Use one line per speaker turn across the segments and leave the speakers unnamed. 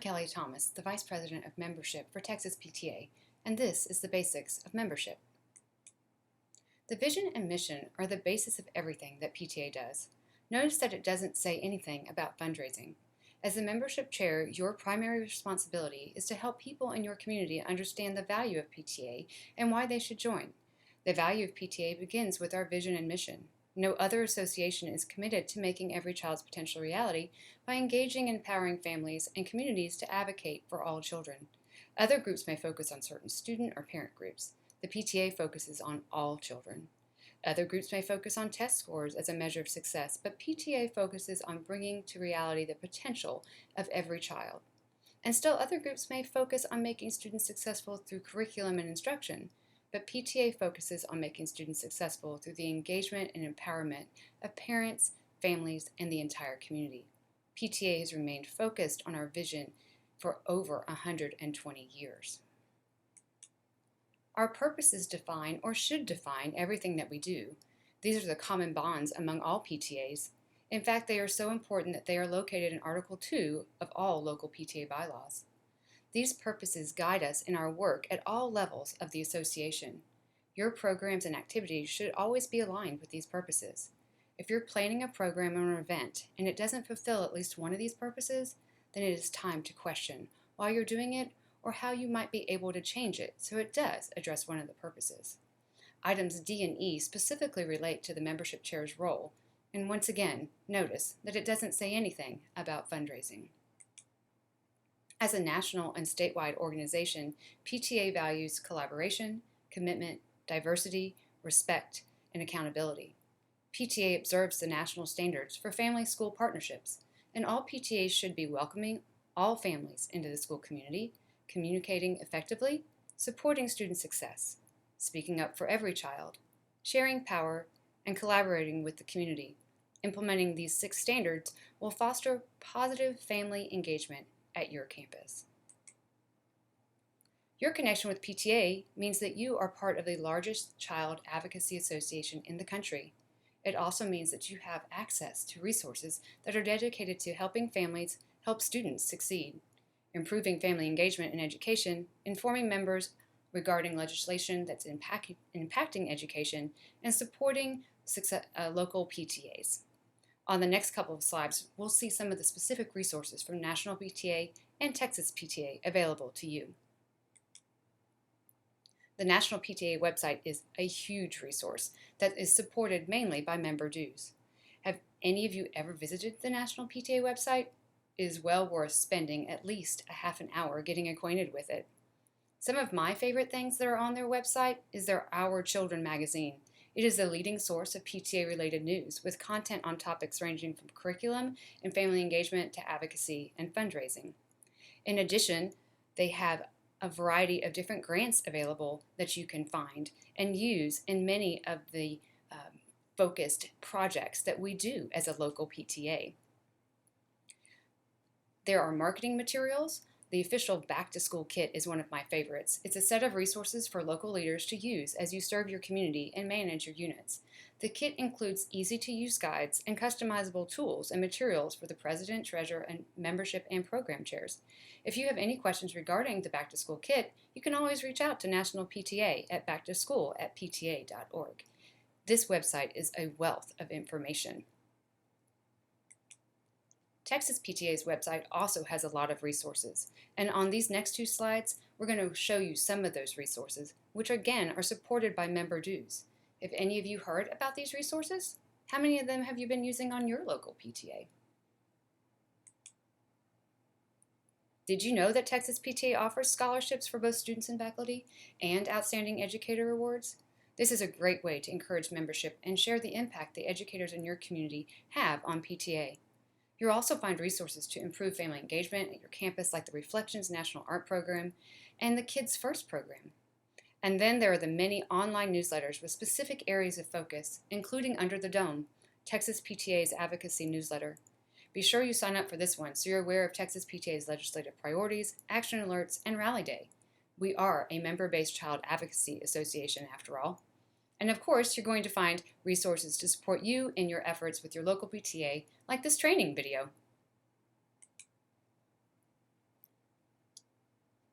Kelly Thomas, the Vice President of Membership for Texas PTA, and this is the basics of membership. The vision and mission are the basis of everything that PTA does. Notice that it doesn't say anything about fundraising. As the membership chair, your primary responsibility is to help people in your community understand the value of PTA and why they should join. The value of PTA begins with our vision and mission. No other association is committed to making every child's potential reality by engaging and empowering families and communities to advocate for all children. Other groups may focus on certain student or parent groups. The PTA focuses on all children. Other groups may focus on test scores as a measure of success, but PTA focuses on bringing to reality the potential of every child. And still other groups may focus on making students successful through curriculum and instruction, but PTA focuses on making students successful through the engagement and empowerment of parents, families, and the entire community. PTA has remained focused on our vision for over 120 years. Our purposes define or should define everything that we do. These are the common bonds among all PTAs. In fact, they are so important that they are located in Article 2 of all local PTA bylaws. These purposes guide us in our work at all levels of the association. Your programs and activities should always be aligned with these purposes. If you're planning a program or an event and it doesn't fulfill at least one of these purposes, then it is time to question why you're doing it or how you might be able to change it so it does address one of the purposes. Items D and E specifically relate to the membership chair's role, and once again, notice that it doesn't say anything about fundraising. As a national and statewide organization, PTA values collaboration, commitment, diversity, respect, and accountability. PTA observes the national standards for family-school partnerships, and all PTAs should be welcoming all families into the school community, communicating effectively, supporting student success, speaking up for every child, sharing power, and collaborating with the community. Implementing these 6 standards will foster positive family engagement at your campus. Your connection with PTA means that you are part of the largest child advocacy association in the country. It also means that you have access to resources that are dedicated to helping families help students succeed, improving family engagement and education, informing members regarding legislation that's impacting education, and supporting local PTAs. On the next couple of slides, we'll see some of the specific resources from National PTA and Texas PTA available to you. The National PTA website is a huge resource that is supported mainly by member dues. Have any of you ever visited the National PTA website? It is well worth spending at least a half an hour getting acquainted with it. Some of my favorite things that are on their website is their Our Children magazine. It is the leading source of PTA-related news, with content on topics ranging from curriculum and family engagement to advocacy and fundraising. In addition, they have a variety of different grants available that you can find and use in many of the focused projects that we do as a local PTA. There are marketing materials. The official back-to-school kit is one of my favorites. It's a set of resources for local leaders to use as you serve your community and manage your units. The kit includes easy-to-use guides and customizable tools and materials for the president, treasurer, and membership and program chairs. If you have any questions regarding the back-to-school kit, you can always reach out to National PTA at backtoschool@pta.org. This website is a wealth of information. Texas PTA's website also has a lot of resources, and on these next 2 slides, we're going to show you some of those resources, which again are supported by member dues. Have any of you heard about these resources? How many of them have you been using on your local PTA? Did you know that Texas PTA offers scholarships for both students and faculty and outstanding educator awards? This is a great way to encourage membership and share the impact the educators in your community have on PTA. You'll also find resources to improve family engagement at your campus, like the Reflections National Art Program and the Kids First program. And then there are the many online newsletters with specific areas of focus, including Under the Dome, Texas PTA's advocacy newsletter. Be sure you sign up for this one so you're aware of Texas PTA's legislative priorities, action alerts, and Rally Day. We are a member-based child advocacy association after all. And of course, you're going to find resources to support you in your efforts with your local PTA, like this training video.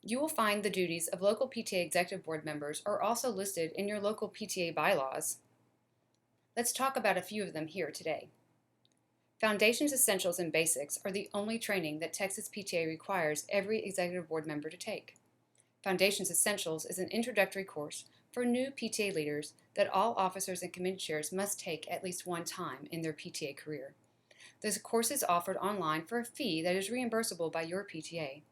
You will find the duties of local PTA Executive Board members are also listed in your local PTA bylaws. Let's talk about a few of them here today. Foundations, Essentials, and Basics are the only training that Texas PTA requires every Executive Board member to take. Foundations Essentials is an introductory course for new PTA leaders that all officers and committee chairs must take at least one time in their PTA career. This course is offered online for a fee that is reimbursable by your PTA.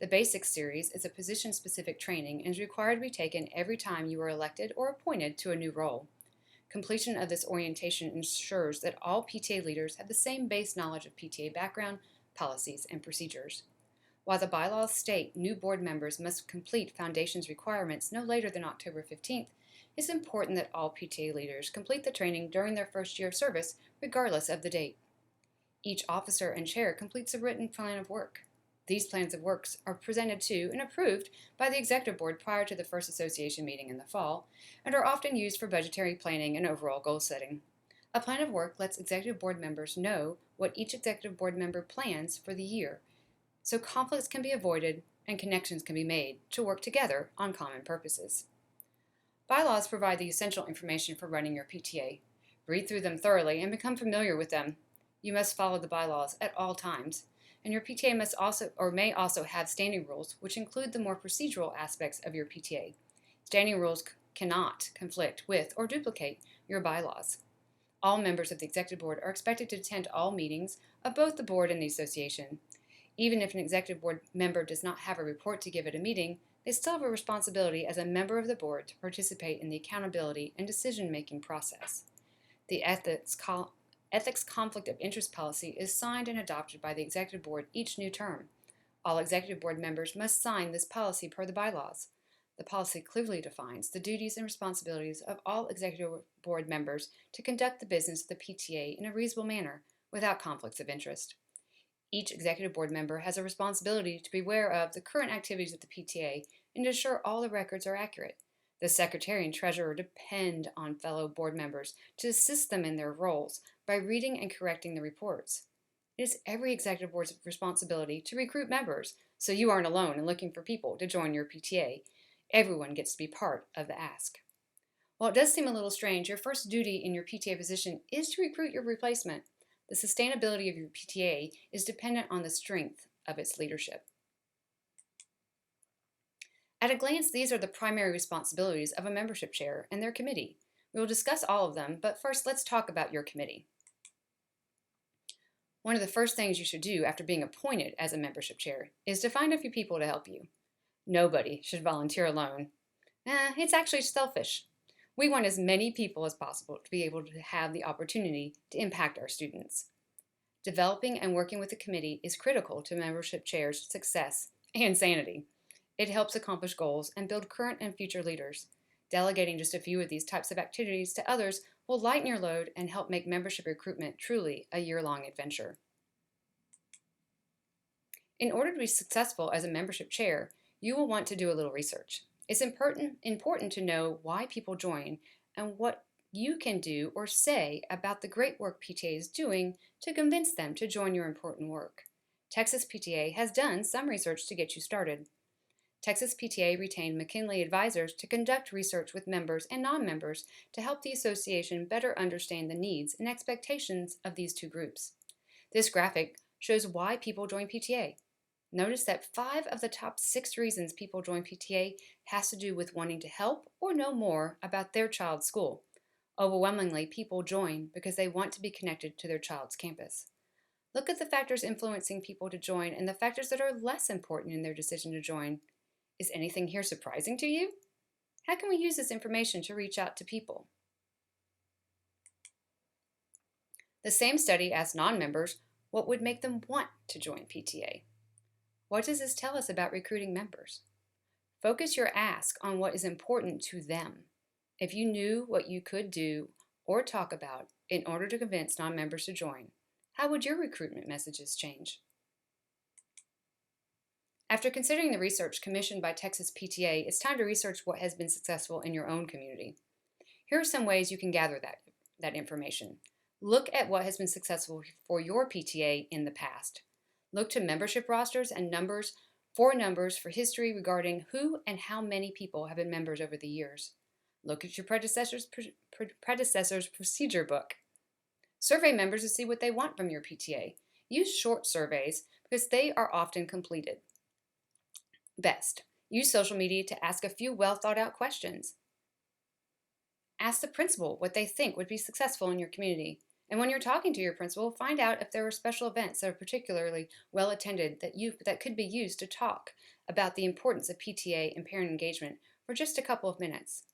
The Basics series is a position-specific training and is required to be taken every time you are elected or appointed to a new role. Completion of this orientation ensures that all PTA leaders have the same base knowledge of PTA background, policies, and procedures. While the bylaws state new board members must complete Foundations requirements no later than October 15th, it's important that all PTA leaders complete the training during their first year of service, regardless of the date. Each officer and chair completes a written plan of work. These plans of works are presented to and approved by the Executive Board prior to the first association meeting in the fall, and are often used for budgetary planning and overall goal setting. A plan of work lets Executive Board members know what each Executive Board member plans for the year, so conflicts can be avoided and connections can be made to work together on common purposes. Bylaws provide the essential information for running your PTA. Read through them thoroughly and become familiar with them. You must follow the bylaws at all times, and your PTA must also or may also have standing rules, which include the more procedural aspects of your PTA. Standing rules cannot conflict with or duplicate your bylaws. All members of the Executive Board are expected to attend all meetings of both the Board and the Association. Even if an Executive Board member does not have a report to give at a meeting, they still have a responsibility as a member of the Board to participate in the accountability and decision-making process. The Ethics Conflict of Interest policy is signed and adopted by the Executive Board each new term. All Executive Board members must sign this policy per the bylaws. The policy clearly defines the duties and responsibilities of all Executive Board members to conduct the business of the PTA in a reasonable manner without conflicts of interest. Each Executive Board member has a responsibility to be aware of the current activities of the PTA and to ensure all the records are accurate. The Secretary and Treasurer depend on fellow board members to assist them in their roles by reading and correcting the reports. It is every Executive Board's responsibility to recruit members, so you aren't alone in looking for people to join your PTA. Everyone gets to be part of the ask. While it does seem a little strange, your first duty in your PTA position is to recruit your replacement. The sustainability of your PTA is dependent on the strength of its leadership. At a glance, these are the primary responsibilities of a membership chair and their committee. We will discuss all of them, but first let's talk about your committee. One of the first things you should do after being appointed as a membership chair is to find a few people to help you. Nobody should volunteer alone. It's actually selfish. We want as many people as possible to be able to have the opportunity to impact our students. Developing and working with the committee is critical to membership chairs' success and sanity. It helps accomplish goals and build current and future leaders. Delegating just a few of these types of activities to others will lighten your load and help make membership recruitment truly a year-long adventure. In order to be successful as a membership chair, you will want to do a little research. It's important to know why people join and what you can do or say about the great work PTA is doing to convince them to join your important work. Texas PTA has done some research to get you started. Texas PTA retained McKinley advisors to conduct research with members and non-members to help the association better understand the needs and expectations of these two groups. This graphic shows why people join PTA. Notice that 5 of the top 6 reasons people join PTA has to do with wanting to help or know more about their child's school. Overwhelmingly, people join because they want to be connected to their child's campus. Look at the factors influencing people to join and the factors that are less important in their decision to join. Is anything here surprising to you? How can we use this information to reach out to people? The same study asked non-members what would make them want to join PTA. What does this tell us about recruiting members? Focus your ask on what is important to them. If you knew what you could do or talk about in order to convince non-members to join, how would your recruitment messages change? After considering the research commissioned by Texas PTA, it's time to research what has been successful in your own community. Here are some ways you can gather that information. Look at what has been successful for your PTA in the past. Look to membership rosters and numbers 4 numbers for history regarding who and how many people have been members over the years. Look at your predecessor's procedure book. Survey members to see what they want from your PTA. Use short surveys because they are often completed. Best, use social media to ask a few well thought out questions. Ask the principal what they think would be successful in your community. And when you're talking to your principal, find out if there are special events that are particularly well attended that could be used to talk about the importance of PTA and parent engagement for just a couple of minutes.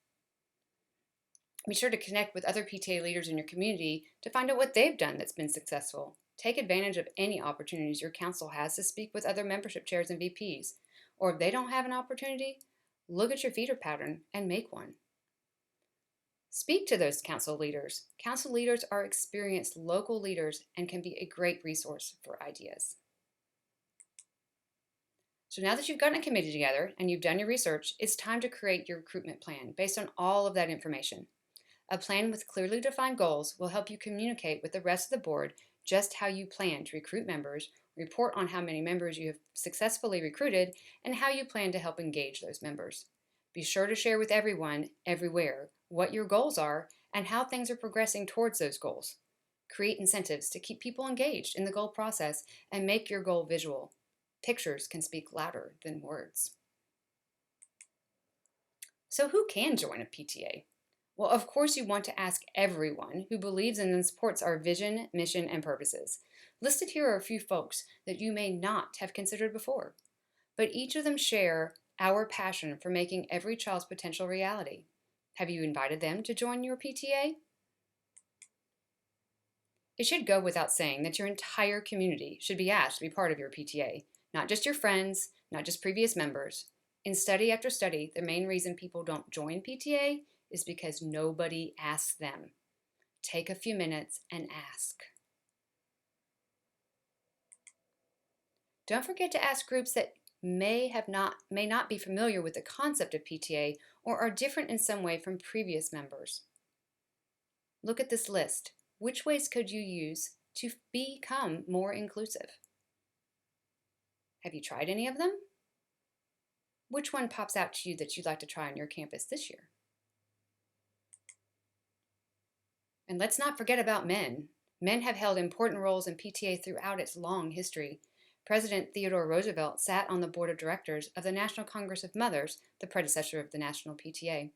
Be sure to connect with other PTA leaders in your community to find out what they've done that's been successful. Take advantage of any opportunities your council has to speak with other membership chairs and VPs. Or if they don't have an opportunity, look at your feeder pattern and make one. Speak to those council leaders. Council leaders are experienced local leaders and can be a great resource for ideas. So now that you've gotten a committee together and you've done your research, it's time to create your recruitment plan based on all of that information. A plan with clearly defined goals will help you communicate with the rest of the board just how you plan to recruit members, report on how many members you have successfully recruited, and how you plan to help engage those members. Be sure to share with everyone, everywhere, what your goals are and how things are progressing towards those goals. Create incentives to keep people engaged in the goal process and make your goal visual. Pictures can speak louder than words. So who can join a PTA? Well, of course you want to ask everyone who believes in and supports our vision, mission, and purposes. Listed here are a few folks that you may not have considered before, but each of them share our passion for making every child's potential reality. Have you invited them to join your PTA? It should go without saying that your entire community should be asked to be part of your PTA, not just your friends, not just previous members. In study after study, the main reason people don't join PTA is because nobody asks them. Take a few minutes and ask. Don't forget to ask groups that may not be familiar with the concept of PTA or are different in some way from previous members. Look at this list. Which ways could you use to become more inclusive? Have you tried any of them? Which one pops out to you that you'd like to try on your campus this year? And let's not forget about men. Men have held important roles in PTA throughout its long history. President Theodore Roosevelt sat on the board of directors of the National Congress of Mothers, the predecessor of the National PTA.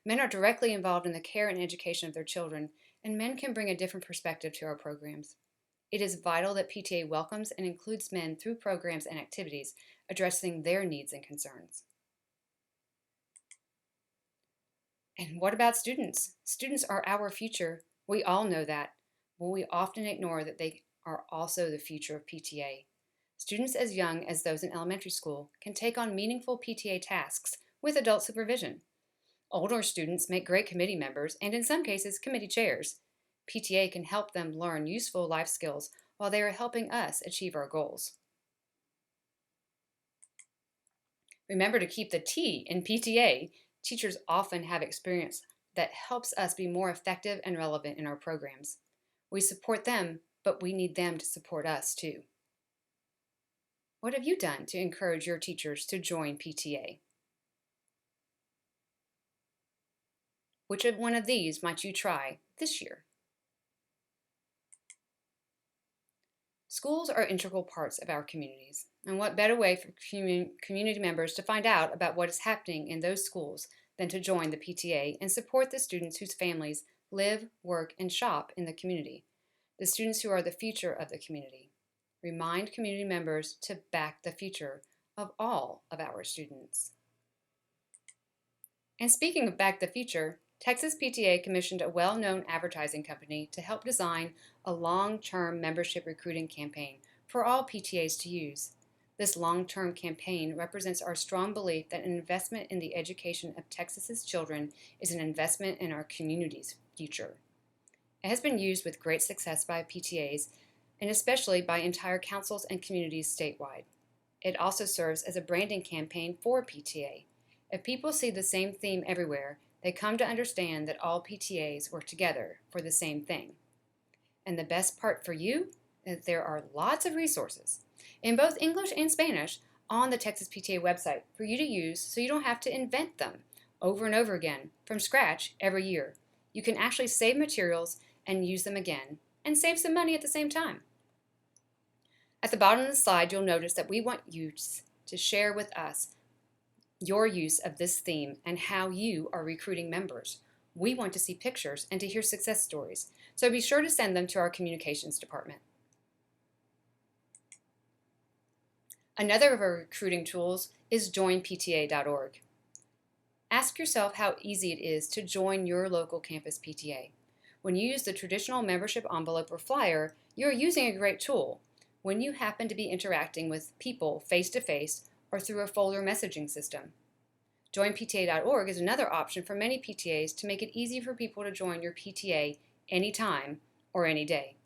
Men are directly involved in the care and education of their children, and men can bring a different perspective to our programs. It is vital that PTA welcomes and includes men through programs and activities addressing their needs and concerns. And what about students? Students are our future. We all know that, but we often ignore that they are also the future of PTA. Students as young as those in elementary school can take on meaningful PTA tasks with adult supervision. Older students make great committee members and, in some cases, committee chairs. PTA can help them learn useful life skills while they are helping us achieve our goals. Remember to keep the T in PTA. Teachers often have experience that helps us be more effective and relevant in our programs. We support them, but we need them to support us too. What have you done to encourage your teachers to join PTA? Which one of these might you try this year? Schools are integral parts of our communities, and what better way for community members to find out about what is happening in those schools than to join the PTA and support the students whose families live, work, and shop in the community, the students who are the future of the community. Remind community members to back the future of all of our students. And speaking of back the future, Texas PTA commissioned a well-known advertising company to help design a long-term membership recruiting campaign for all PTAs to use. This long-term campaign represents our strong belief that an investment in the education of Texas's children is an investment in our community's future. It has been used with great success by PTAs and especially by entire councils and communities statewide. It also serves as a branding campaign for PTA. If people see the same theme everywhere, they come to understand that all PTAs work together for the same thing. And the best part for you is that there are lots of resources in both English and Spanish on the Texas PTA website for you to use so you don't have to invent them over and over again from scratch every year. You can actually save materials and use them again and save some money at the same time. At the bottom of the slide, you'll notice that we want you to share with us your use of this theme and how you are recruiting members. We want to see pictures and to hear success stories, so be sure to send them to our communications department. Another of our recruiting tools is joinpta.org. Ask yourself how easy it is to join your local campus PTA. When you use the traditional membership envelope or flyer, you're using a great tool. When you happen to be interacting with people face-to-face or through a folder messaging system. Joinpta.org is another option for many PTAs to make it easy for people to join your PTA anytime or any day.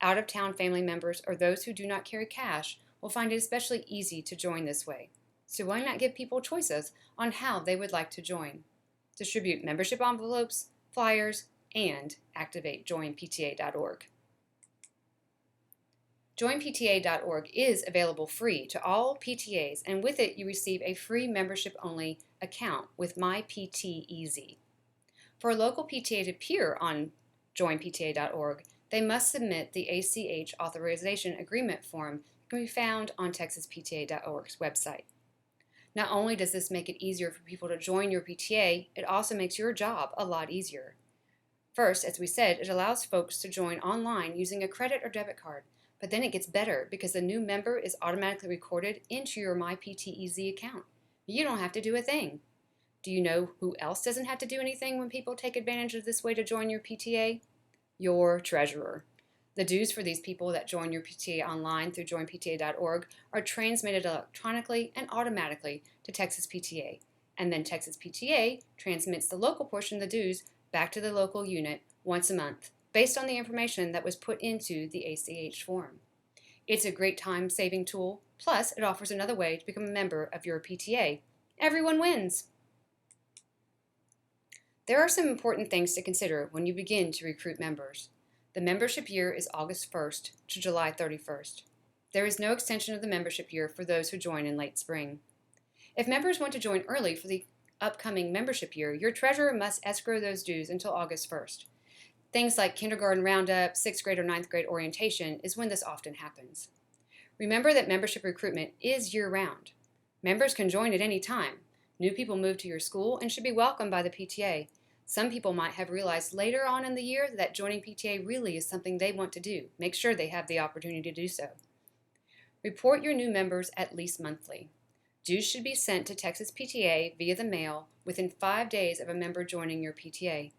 Out-of-town family members or those who do not carry cash will find it especially easy to join this way. So why not give people choices on how they would like to join? Distribute membership envelopes, flyers, and activate joinpta.org. Joinpta.org is available free to all PTAs, and with it you receive a free membership-only account with MyPTEZ. For a local PTA to appear on joinpta.org, they must submit the ACH Authorization Agreement form that can be found on TexasPTA.org's website. Not only does this make it easier for people to join your PTA, it also makes your job a lot easier. First, as we said, it allows folks to join online using a credit or debit card. But then it gets better because the new member is automatically recorded into your MyPTEZ account. You don't have to do a thing. Do you know who else doesn't have to do anything when people take advantage of this way to join your PTA? Your treasurer. The dues for these people that join your PTA online through joinpta.org are transmitted electronically and automatically to Texas PTA, and then Texas PTA transmits the local portion of the dues back to the local unit once a month, based on the information that was put into the ACH form. It's a great time-saving tool, plus it offers another way to become a member of your PTA. Everyone wins! There are some important things to consider when you begin to recruit members. The membership year is August 1st to July 31st. There is no extension of the membership year for those who join in late spring. If members want to join early for the upcoming membership year, your treasurer must escrow those dues until August 1st. Things like kindergarten roundup, 6th grade or 9th grade orientation is when this often happens. Remember that membership recruitment is year-round. Members can join at any time. New people move to your school and should be welcomed by the PTA. Some people might have realized later on in the year that joining PTA really is something they want to do. Make sure they have the opportunity to do so. Report your new members at least monthly. Dues should be sent to Texas PTA via the mail within 5 days of a member joining your PTA.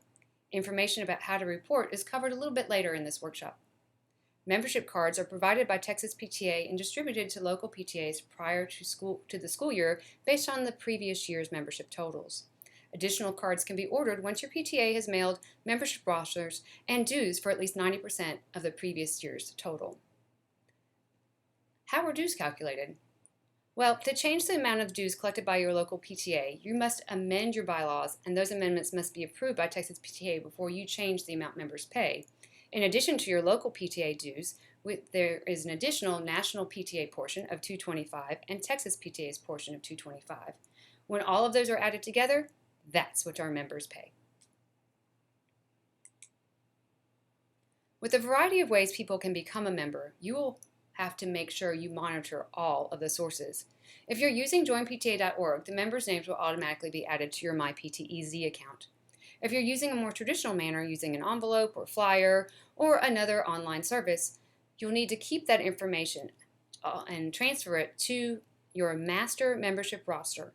Information about how to report is covered a little bit later in this workshop. Membership cards are provided by Texas PTA and distributed to local PTAs prior to the school year based on the previous year's membership totals. Additional cards can be ordered once your PTA has mailed membership rosters and dues for at least 90% of the previous year's total. How are dues calculated? Well, to change the amount of dues collected by your local PTA, you must amend your bylaws, and those amendments must be approved by Texas PTA before you change the amount members pay. In addition to your local PTA dues, there is an additional national PTA portion of $225 and Texas PTA's portion of $225. When all of those are added together, that's what our members pay. With a variety of ways people can become a member, you will have to make sure you monitor all of the sources. If you're using joinpta.org, the members' names will automatically be added to your MyPTEZ account. If you're using a more traditional manner, using an envelope or flyer or another online service, you'll need to keep that information and transfer it to your master membership roster.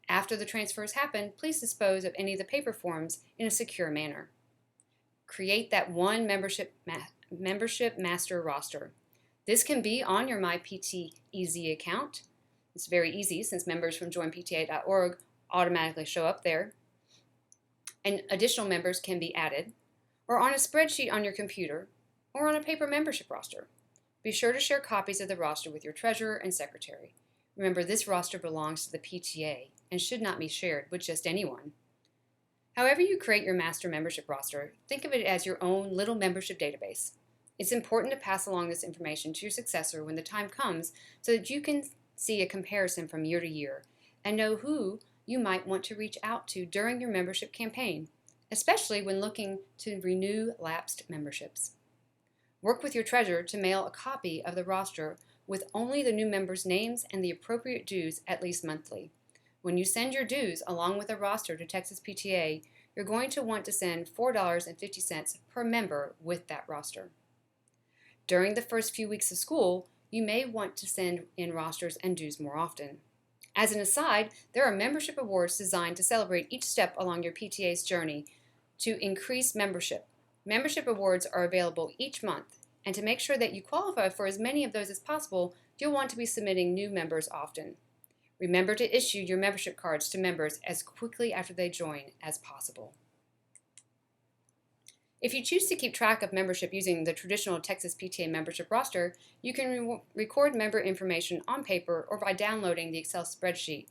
After the transfers happen, please dispose of any of the paper forms in a secure manner. Create that one membership master roster. This can be on your MyPTEZ account. It's very easy since members from joinpta.org automatically show up there. And additional members can be added, or on a spreadsheet on your computer, or on a paper membership roster. Be sure to share copies of the roster with your treasurer and secretary. Remember, this roster belongs to the PTA and should not be shared with just anyone. However you create your master membership roster, think of it as your own little membership database. It's important to pass along this information to your successor when the time comes so that you can see a comparison from year to year, and know who you might want to reach out to during your membership campaign, especially when looking to renew lapsed memberships. Work with your treasurer to mail a copy of the roster with only the new members' names and the appropriate dues at least monthly. When you send your dues along with a roster to Texas PTA, you're going to want to send $4.50 per member with that roster. During the first few weeks of school, you may want to send in rosters and dues more often. As an aside, there are membership awards designed to celebrate each step along your PTA's journey to increase membership. Membership awards are available each month, and to make sure that you qualify for as many of those as possible, you'll want to be submitting new members often. Remember to issue your membership cards to members as quickly after they join as possible. If you choose to keep track of membership using the traditional Texas PTA membership roster, you can record member information on paper or by downloading the Excel spreadsheet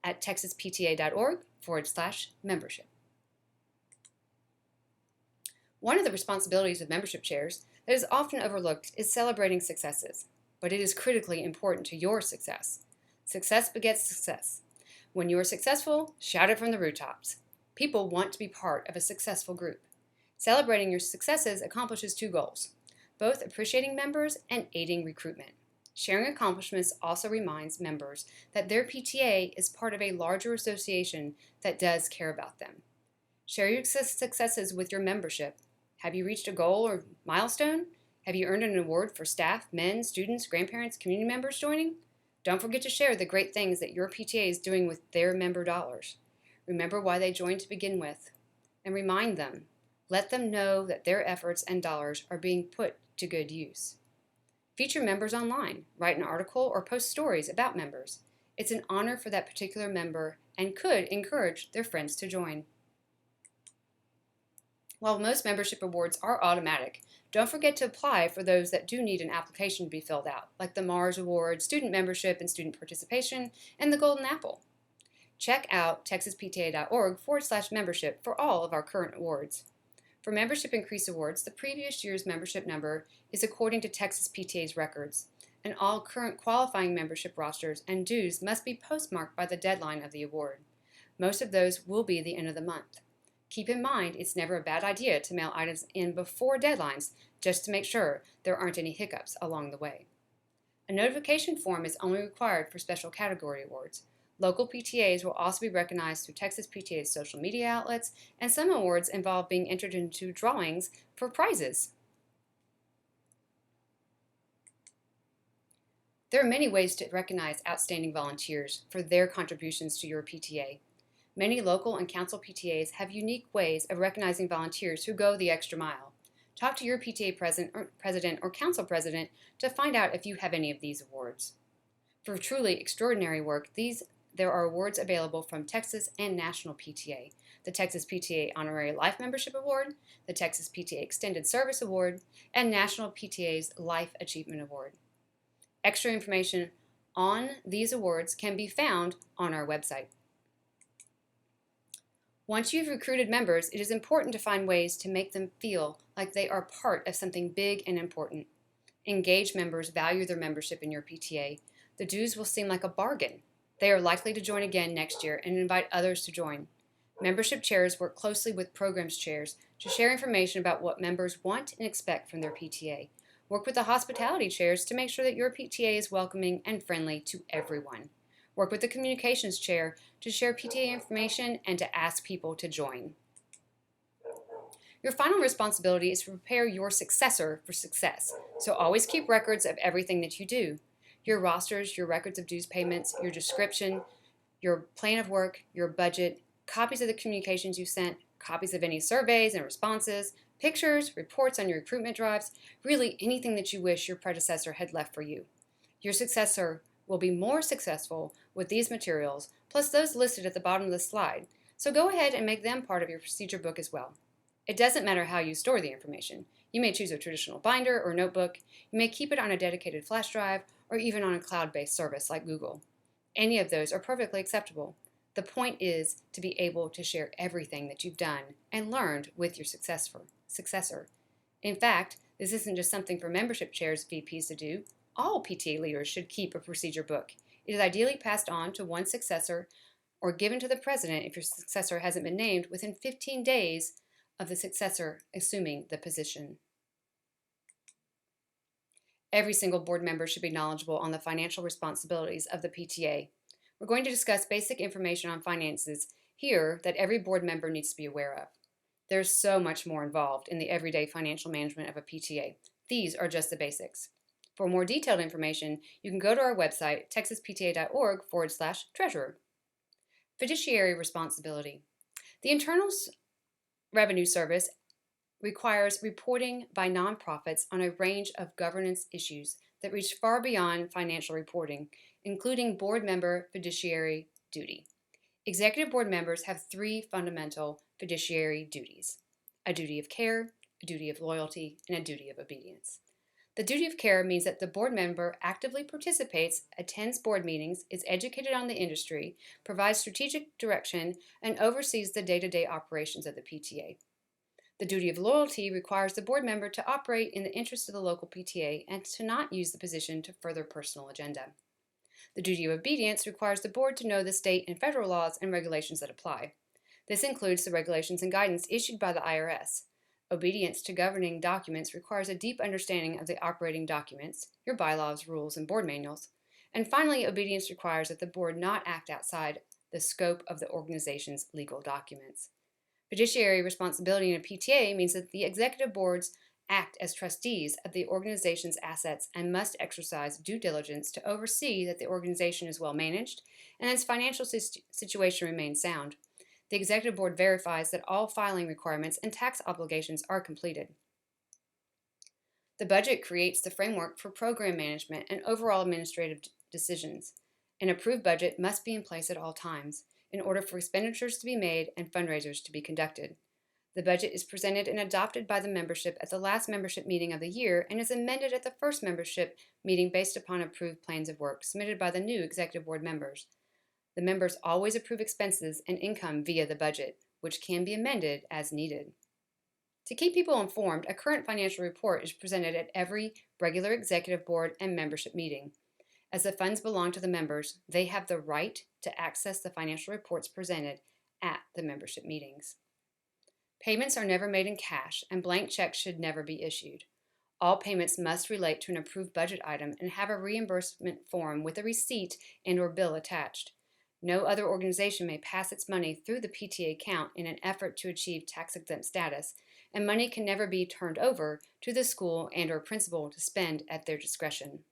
at texaspta.org/membership. One of the responsibilities of membership chairs that is often overlooked is celebrating successes, but it is critically important to your success. Success begets success. When you are successful, shout it from the rooftops. People want to be part of a successful group. Celebrating your successes accomplishes two goals, both appreciating members and aiding recruitment. Sharing accomplishments also reminds members that their PTA is part of a larger association that does care about them. Share your successes with your membership. Have you reached a goal or milestone? Have you earned an award for staff, men, students, grandparents, community members joining? Don't forget to share the great things that your PTA is doing with their member dollars. Remember why they joined to begin with, and remind them. Let them know that their efforts and dollars are being put to good use. Feature members online. Write an article or post stories about members. It's an honor for that particular member and could encourage their friends to join. While most membership awards are automatic, don't forget to apply for those that do need an application to be filled out, like the Mars Award, student membership and student participation, and the Golden Apple. Check out texaspta.org/membership for all of our current awards. For Membership Increase Awards, the previous year's membership number is according to Texas PTA's records, and all current qualifying membership rosters and dues must be postmarked by the deadline of the award. Most of those will be the end of the month. Keep in mind, it's never a bad idea to mail items in before deadlines just to make sure there aren't any hiccups along the way. A notification form is only required for special category awards. Local PTAs will also be recognized through Texas PTA's social media outlets, and some awards involve being entered into drawings for prizes. There are many ways to recognize outstanding volunteers for their contributions to your PTA. Many local and council PTAs have unique ways of recognizing volunteers who go the extra mile. Talk to your PTA president or council president to find out if you have any of these awards. For truly extraordinary work, there are awards available from Texas and National PTA, the Texas PTA Honorary Life Membership Award, the Texas PTA Extended Service Award, and National PTA's Life Achievement Award. Extra information on these awards can be found on our website. Once you've recruited members, it is important to find ways to make them feel like they are part of something big and important. Engaged members value their membership in your PTA. The dues will seem like a bargain. They are likely to join again next year and invite others to join. Membership chairs work closely with programs chairs to share information about what members want and expect from their PTA. Work with the hospitality chairs to make sure that your PTA is welcoming and friendly to everyone. Work with the communications chair to share PTA information and to ask people to join. Your final responsibility is to prepare your successor for success, so always keep records of everything that you do. Your rosters, your records of dues payments, your description, your plan of work, your budget, copies of the communications you sent, copies of any surveys and responses, pictures, reports on your recruitment drives, really anything that you wish your predecessor had left for you. Your successor will be more successful with these materials, plus those listed at the bottom of the slide, so go ahead and make them part of your procedure book as well. It doesn't matter how you store the information. You may choose a traditional binder or notebook, you may keep it on a dedicated flash drive, or even on a cloud-based service like Google. Any of those are perfectly acceptable. The point is to be able to share everything that you've done and learned with your successor. In fact, this isn't just something for membership chairs VPs to do. all PTA leaders should keep a procedure book. It is ideally passed on to one successor or given to the president if your successor hasn't been named within 15 days of the successor assuming the position. Every single board member should be knowledgeable on the financial responsibilities of the PTA. We're going to discuss basic information on finances here that every board member needs to be aware of. There's so much more involved in the everyday financial management of a PTA. These are just the basics. For more detailed information, you can go to our website, texaspta.org/treasurer. Fiduciary responsibility. The Internal Revenue Service requires reporting by nonprofits on a range of governance issues that reach far beyond financial reporting, including board member fiduciary duty. Executive board members have three fundamental fiduciary duties: a duty of care, a duty of loyalty, and a duty of obedience. The duty of care means that the board member actively participates, attends board meetings, is educated on the industry, provides strategic direction, and oversees the day-to-day operations of the PTA. The duty of loyalty requires the board member to operate in the interest of the local PTA and to not use the position to further personal agenda. The duty of obedience requires the board to know the state and federal laws and regulations that apply. This includes the regulations and guidance issued by the IRS. Obedience to governing documents requires a deep understanding of the operating documents, your bylaws, rules, and board manuals. And finally, obedience requires that the board not act outside the scope of the organization's legal documents. Fiduciary responsibility in a PTA means that the executive boards act as trustees of the organization's assets and must exercise due diligence to oversee that the organization is well managed and its financial situation remains sound. The executive board verifies that all filing requirements and tax obligations are completed. The budget creates the framework for program management and overall administrative decisions. An approved budget must be in place at all times in order for expenditures to be made and fundraisers to be conducted. The budget is presented and adopted by the membership at the last membership meeting of the year and is amended at the first membership meeting based upon approved plans of work submitted by the new executive board members. The members always approve expenses and income via the budget, which can be amended as needed. To keep people informed, a current financial report is presented at every regular executive board and membership meeting. As the funds belong to the members, they have the right to access the financial reports presented at the membership meetings. Payments are never made in cash, and blank checks should never be issued. All payments must relate to an approved budget item and have a reimbursement form with a receipt and/or bill attached. No other organization may pass its money through the PTA account in an effort to achieve tax-exempt status, and money can never be turned over to the school and/or principal to spend at their discretion.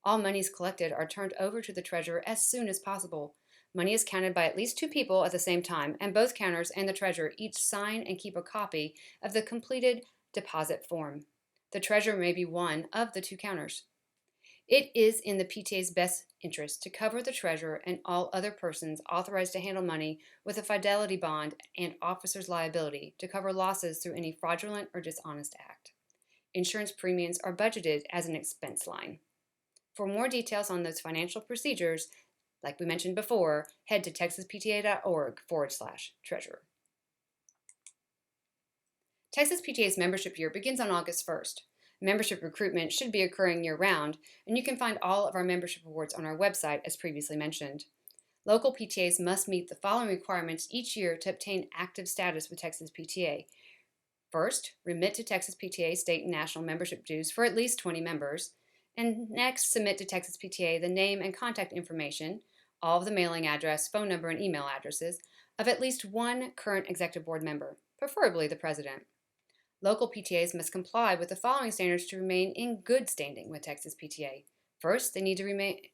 All monies collected are turned over to the treasurer as soon as possible. Money is counted by at least two people at the same time, and both counters and the treasurer each sign and keep a copy of the completed deposit form. The treasurer may be one of the two counters. It is in the PTA's best interest to cover the treasurer and all other persons authorized to handle money with a fidelity bond and officer's liability to cover losses through any fraudulent or dishonest act. Insurance premiums are budgeted as an expense line. For more details on those financial procedures, like we mentioned before, head to texaspta.org/treasurer. Texas PTA's membership year begins on August 1st. Membership recruitment should be occurring year-round, and you can find all of our membership awards on our website as previously mentioned. Local PTAs must meet the following requirements each year to obtain active status with Texas PTA. First, remit to Texas PTA state and national membership dues for at least 20 members. And next, submit to Texas PTA the name and contact information, all of the mailing address, phone number, and email addresses of at least one current executive board member, preferably the president. Local PTAs must comply with the following standards to remain in good standing with Texas PTA. First, they need to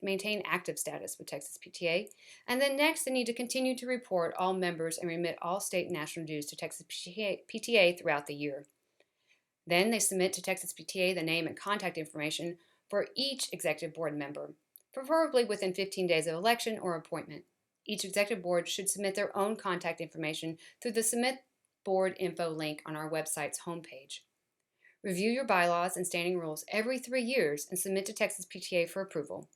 maintain active status with Texas PTA, and then next, they need to continue to report all members and remit all state and national dues to Texas PTA throughout the year. Then they submit to Texas PTA the name and contact information for each executive board member, preferably within 15 days of election or appointment. Each executive board should submit their own contact information through the Submit Board Info link on our website's homepage. Review your bylaws and standing rules every 3 years and submit to Texas PTA for approval.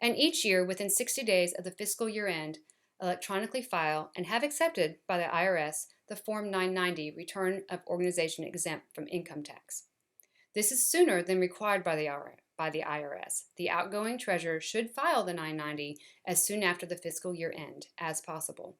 And each year, within 60 days of the fiscal year end, electronically file and have accepted by the IRS the Form 990 Return of Organization Exempt from Income Tax. This is sooner than required by the by the IRS. The outgoing treasurer should file the 990 as soon after the fiscal year end as possible.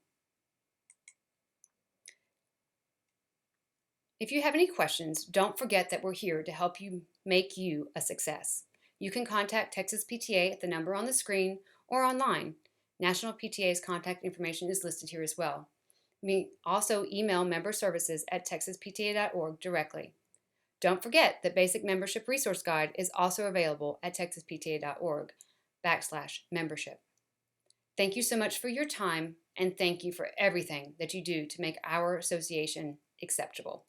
If you have any questions, don't forget that we're here to help you make you a success. You can contact Texas PTA at the number on the screen or online. National PTA's contact information is listed here as well. Also email member services at texaspta.org directly. Don't forget that Basic Membership Resource Guide is also available at texaspta.org/membership. Thank you so much for your time, and thank you for everything that you do to make our association exceptional.